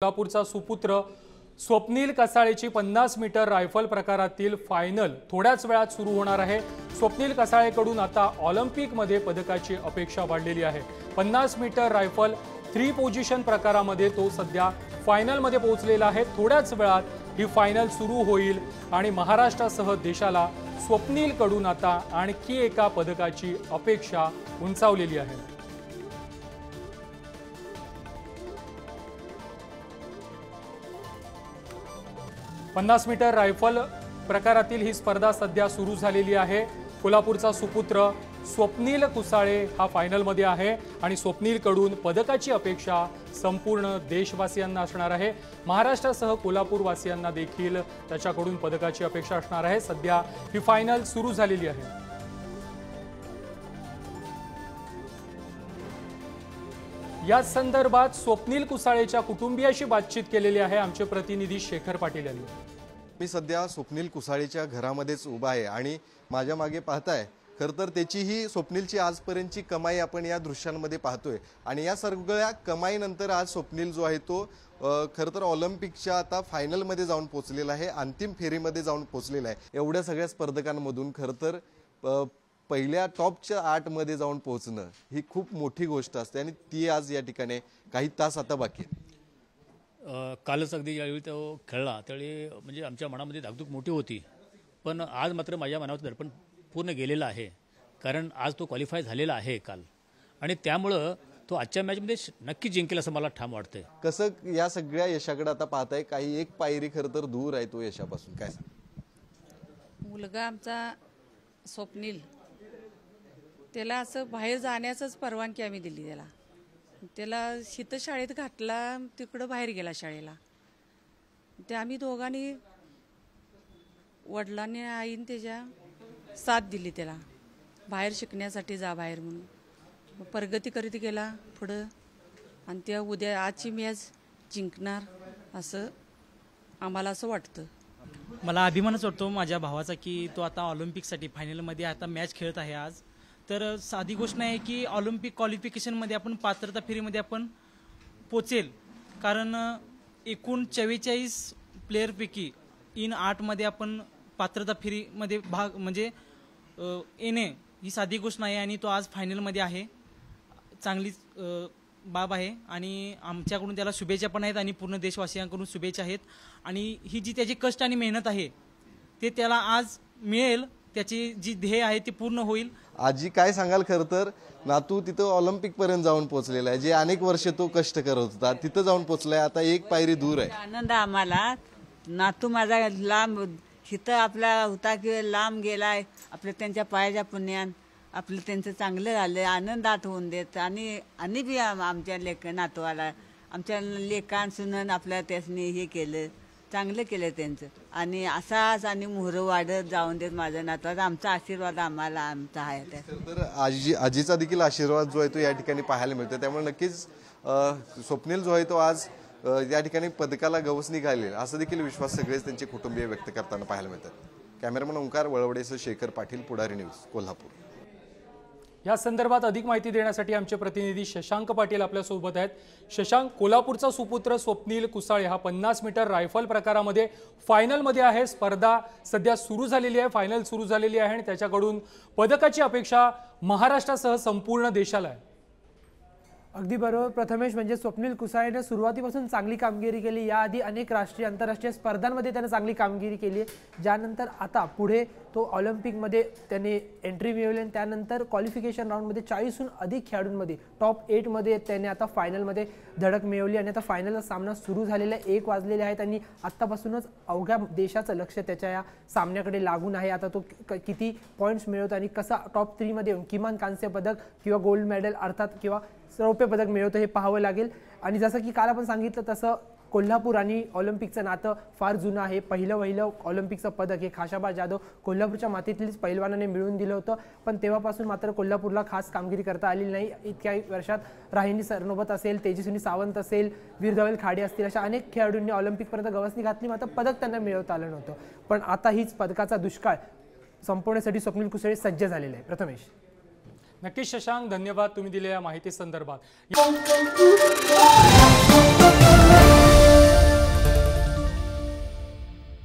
कोल्हापूरचा सुपुत्र Swapnil कसाळेची 50 metre rifle प्रकारातील फायनल थोड्याच वेळात सुरू होणार आहे। स्वप्नील कसाळेकडून आता ऑलिम्पिकमध्ये पदकाची अपेक्षा वाढलेली आहे। 50 मीटर रायफल 3 पोझिशन प्रकारामध्ये तो सध्या फायनलमध्ये पोहोचलेला आहे। थोड्याच वेळात ही फायनल सुरू होईल आणि महाराष्ट्रासह देशाला स्वप्नीलकडून आता आणखी एका पदकाची अपेक्षा उंचावलेली आहे। 50 मीटर रायफल प्रकारातील ही स्पर्धा सध्या सुरू झालेली आहे। कोल्हापूरचा सुपुत्र स्वप्नील कुसाळे हा फायनलमध्ये आहे आणि स्वप्नीलकडून पदकाची अपेक्षा संपूर्ण देशवासियांना असणार आहे। महाराष्ट्रासह कोल्हापूरवासियांना देखील त्याच्याकडून पदकाची अपेक्षा असणार आहे। सध्या ही फायनल सुरू झालेली आहे। या संदर्भात स्वप्नील कुसाळेच्या कुटुंबियाशी बातचीत केलेली आहे आमचे प्रतिनिधी शेखर पाटील यांनी। मी सध्या स्वप्नील कुसाळेच्या घरामध्येच उभा आहे आणि माझ्या मागे पाहताय खरं तर त्याची ही स्वप्नीलची आजपर्यंतची कमाई आपण या दृश्यांमध्ये पाहतोय आणि या सगळ्या कमाईनंतर आज स्वप्नील जो आहे तो खरं तर ऑलिम्पिकच्या आता फायनलमध्ये जाऊन पोहोचलेला आहे, अंतिम फेरीमध्ये जाऊन पोहोचलेला आहे। एवढ्या सगळ्या स्पर्धकांमधून खरं तर पहिल्या टॉपच्या 8 मध्ये जाऊन पोहोचणं ही खूप मोठी गोष्ट असते आणि ती आज या ठिकाणी काही तास आता बाकी आहे। कालच अगदी ज्यावेळी तो खेळला त्यावेळी म्हणजे आमच्या मनामध्ये धाकधूक मोठी होती, पण आज मात्र माझ्या मनावर दडपण पूर्ण गेलेलं आहे, कारण आज तो क्वालिफाय झालेला आहे काल आणि त्यामुळं तो आजच्या मॅचमध्ये नक्की जिंकेल असं मला ठाम वाटतंय। कसं या सगळ्या यशाकडे आता पाहताय, काही एक पायरी खरं तर दूर आहे तो यशापासून, काय सांग? मुलगा आमचा स्वप्नील त्याला असं बाहेर जाण्याचंच परवानगी आम्ही दिली त्याला शाळेत घातला, तिकडं बाहेर गेला शाळेला। ते आम्ही दोघांनी वडिलांनी आईने त्याच्या साथ दिली त्याला बाहेर शिकण्यासाठी, जा बाहेर म्हणून प्रगती करीत गेला पुढं आणि त्या उद्या आजची मॅच जिंकणार असं आम्हाला असं वाटतं। मला अभिमानच वाटतो माझ्या भावाचा की तो आता ऑलिम्पिकसाठी फायनलमध्ये आता मॅच खेळत आहे। आज तर साधी गोष्ट नाही की ऑलिम्पिक क्वालिफिकेशनमध्ये आपण पात्रता फेरीमध्ये आपण पोचेल, कारण एकूण 44 प्लेयरपैकी इन 8 मध्ये आपण पात्रता फेरीमध्ये भाग म्हणजे येणे ही साधी गोष्ट नाही आणि तो आज फायनलमध्ये आहे। चांगली बाब आहे आणि आमच्याकडून त्याला शुभेच्छा पण आहेत आणि पूर्ण देशवासियांकडून शुभेच्छा आहेत आणि ही जी त्याची कष्ट आणि मेहनत आहे ते त्याला आज मिळेल, त्याची जी ध्येय आहे ते पूर्ण होईल। आजी काय सांगाल? खरं तर नातू तिथं ऑलिम्पिक पर्यंत जाऊन पोहोचलेला आहे, जे अनेक वर्ष तो कष्ट करत होता तिथं जाऊन पोहोचलाय, आता एक पायरी दूर आहे। आनंद आम्हाला, नातू माझा लांब हिथं आपला होता की लांब गेलाय, आपल्या त्यांच्या पायाच्या पुण्यान आपलं त्यांचं चांगलं झालं, आनंदात होऊन देत आणि बी आमच्या नातवाला आमच्या लेकान सुनन आपल्या त्यासनी हे केलं, चांगलं केलं त्यांचं आणि असाच आणि मोहर वाढत जाऊन देत माझ्या नातवाचा। आमचा आशीर्वाद आम्हाला आमचा आहे। तर आजीचा देखील आशीर्वाद जो आहे तो या ठिकाणी पाहायला मिळतो, त्यामुळे नक्कीच स्वप्नील जो आहे तो आज या ठिकाणी पदकाला गवसणी घालेल असं देखील विश्वास सगळेच त्यांचे कुटुंबीय व्यक्त करताना पाहायला मिळतात। कॅमेरामन ओंकार वळवडेसह शेखर पाटील, पुढारी न्यूज, कोल्हापूर। या संदर्भात अधिक माहिती देण्यासाठी आमचे प्रतिनिधी शशांक पाटील आपल्या सोबत आहेत। शशांक, कोल्हापूरचा सुपुत्र स्वप्नील कुसाळे हा 50 मीटर रायफल प्रकारामध्ये फायनलमध्ये आहे। स्पर्धा सध्या सुरू झालेली आहे, फायनल सुरू झालेली आहे आणि त्याच्याकडून पदकाची अपेक्षा महाराष्ट्रासह संपूर्ण देशाला आहे। अगदी बरोबर प्रथमेश, म्हणजे स्वप्नील कुसाळेने सुरुवातीपासून चांगली कामगिरी केली। याआधी अनेक राष्ट्रीय आंतरराष्ट्रीय स्पर्धांमध्ये त्याने चांगली कामगिरी केली आहे, ज्यानंतर आता पुढे तो ऑलिम्पिकमध्ये त्याने एंट्री मिळवली आणि त्यानंतर क्वालिफिकेशन राऊंडमध्ये 40हून अधिक खेळाडूंमध्ये टॉप 8 मध्ये त्याने आता फायनलमध्ये धडक मिळवली आणि आता फायनलचा सामना सुरू झालेला आहे। 1 वाजलेले आहेत आणि आत्तापासूनच अवघ्या देशाचं लक्ष त्याच्या या सामन्याकडे लागून आहे। आता तो किती पॉईंट्स मिळवतो आणि कसा टॉप 3 मध्ये येऊन किमान कांस्य पदक किंवा गोल्ड मेडल अर्थात किंवा रौप्य पदक मिळवतो हे पाहावं लागेल। आणि जसं की काल आपण सांगितलं तसं कोल्हापूर आणि ऑलिम्पिकचं नातं फार जुनं आहे। पहिलं ऑलिम्पिकचं पदक हे खाशाबा जाधव कोल्हापूरच्या मातीतलीच पैलवानाने मिळवून दिलं होतं, पण तेव्हापासून मात्र कोल्हापूरला खास कामगिरी करता आलेली नाही। इतक्या वर्षात राहिनी सरनोबत असेल, तेजस्विनी सावंत असेल, वीर धवल खाडे असतील, अशा अनेक खेळाडूंनी ऑलिम्पिकपर्यंत गवसणी घातली, मात्र पदक त्यांना मिळवता आलं नव्हतं। पण आता हीच पदकाचा दुष्काळ संपवण्यासाठी स्वप्नील कुसाळे सज्ज झालेले आहे। प्रथमेश, नक्कीच शशांक, धन्यवाद तुम्ही दिलेल्या माहिती संदर्भात।